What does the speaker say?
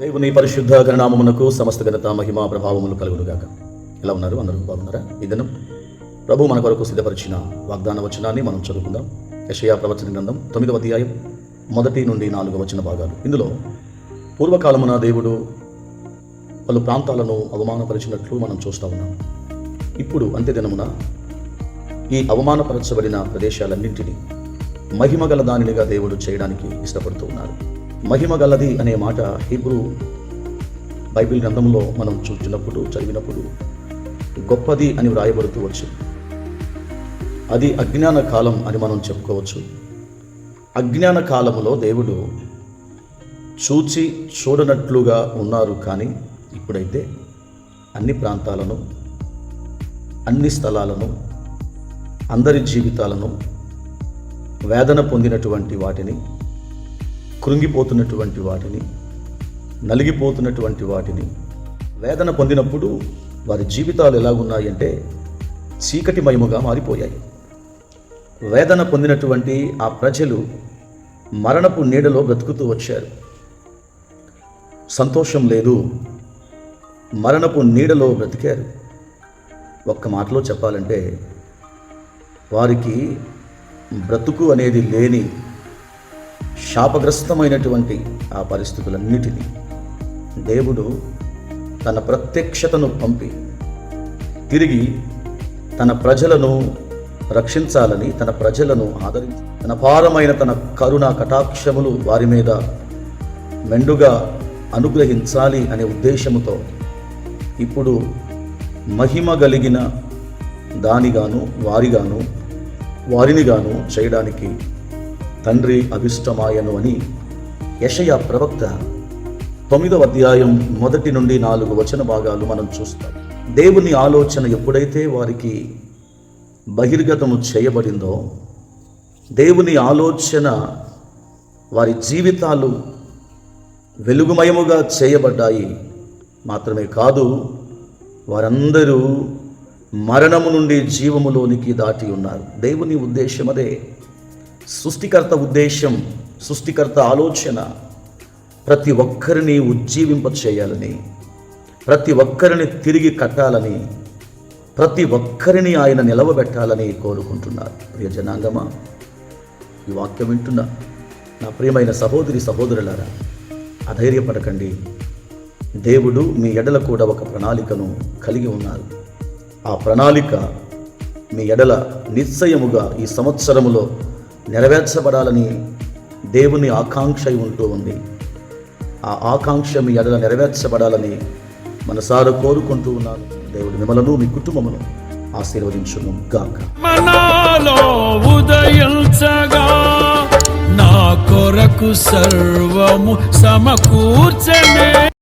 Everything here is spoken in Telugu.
దేవుని పరిశుద్ధ గణనామమునకు సమస్త ఘనత మహిమ ప్రభావములు కలుగునుగాక. ఎలా ఉన్నారు? అందరూ బాగున్నారా? ఈ దినం ప్రభు మన కొరకు సిద్ధపరిచిన వాగ్దాన వచనాన్ని మనం చదువుకుందాం. యెషయా ప్రవచన గ్రంథం 9వ అధ్యాయం 1 నుండి 4 వచన భాగాలు. ఇందులో పూర్వకాలమున దేవుడు పలు ప్రాంతాలను అవమానపరిచినట్లు మనం చూస్తూ ఉన్నాం. ఇప్పుడు అంత్యదినమున ఈ అవమానపరచబడిన ప్రదేశాలన్నింటినీ మహిమ గల దానినిగా దేవుడు చేయడానికి ఇష్టపడుతూ ఉన్నారు. మహిమ గలది అనే మాట హీబ్రూ బైబిల్ గ్రంథంలో మనం చదివినప్పుడు గొప్పది అని వ్రాయబడుతూ వచ్చు. అది అజ్ఞాన కాలం అని మనం చెప్పుకోవచ్చు. అజ్ఞాన కాలములో దేవుడు చూడనట్లుగా ఉన్నారు. కానీ ఇప్పుడైతే అన్ని ప్రాంతాలను, అన్ని స్థలాలను, అందరి జీవితాలను, వేదన పొందినటువంటి వాటిని, కృంగిపోతున్నటువంటి వాటిని, నలిగిపోతున్నటువంటి వాటిని, వేదన పొందినప్పుడు వారి జీవితాలు ఎలాగున్నాయంటే చీకటిమయముగా మారిపోయాయి. వేదన పొందినటువంటి ఆ ప్రజలు మరణపు నీడలో బ్రతుకుతూ వచ్చారు. సంతోషం లేదు, మరణపు నీడలో బ్రతికారు. ఒక్క మాటలో చెప్పాలంటే వారికి బ్రతుకు అనేది లేని శాపగ్రస్తమైనటువంటి ఆ పరిస్థితులన్నిటినీ దేవుడు తన ప్రత్యక్షతను పంపి తిరిగి తన ప్రజలను రక్షించాలని, తన ప్రజలను ఆదరించి తన అపారమైన తన కరుణ కటాక్షములు వారి మీద మెండుగా అనుగ్రహించాలి అనే ఉద్దేశముతో ఇప్పుడు మహిమ కలిగిన దానిగాను, వారినిగాను చేయడానికి తండ్రి అభిష్టమాయను అని యెషయా ప్రవక్త 9వ అధ్యాయం 1 నుండి 4 వచన భాగాలు మనం చూస్తాం. దేవుని ఆలోచన ఎప్పుడైతే వారికి బహిర్గతము చేయబడిందో, దేవుని ఆలోచన వారి జీవితాలు వెలుగుమయముగా చేయబడ్డాయి. మాత్రమే కాదు, వారందరూ మరణము నుండి జీవములోనికి దాటి ఉన్నారు. దేవుని ఉద్దేశం అదే. సృష్టికర్త ఉద్దేశం, సృష్టికర్త ఆలోచన ప్రతి ఒక్కరిని ఉజ్జీవింప చేయాలని, ప్రతి ఒక్కరిని తిరిగి కట్టాలని, ప్రతి ఒక్కరిని ఆయన నిలవబెట్టాలని కోరుకుంటున్నారు. ప్రియ జనాంగమా, ఈ వాక్యం వింటున్నా నా ప్రియమైన సహోదరి సహోదరులారా, అధైర్యపడకండి. దేవుడు మీ ఎడల కూడా ఒక ప్రణాళికను కలిగి ఉన్నారు. ఆ ప్రణాళిక మీ ఎడల నిశ్చయముగా ఈ సంవత్సరములో నెరవేర్చబడాలని దేవుని ఆకాంక్ష ఉంటూ ఉంది. ఆ ఆకాంక్ష మీ ఎడల నెరవేర్చబడాలని మనసారా కోరుకుంటూ ఉన్నాను. దేవుడు మిమ్మలను, మీ కుటుంబమును ఆశీర్వదించును గాక. మనలో ఉదయించగా నా కొరకు సర్వము సమకూర్చనే.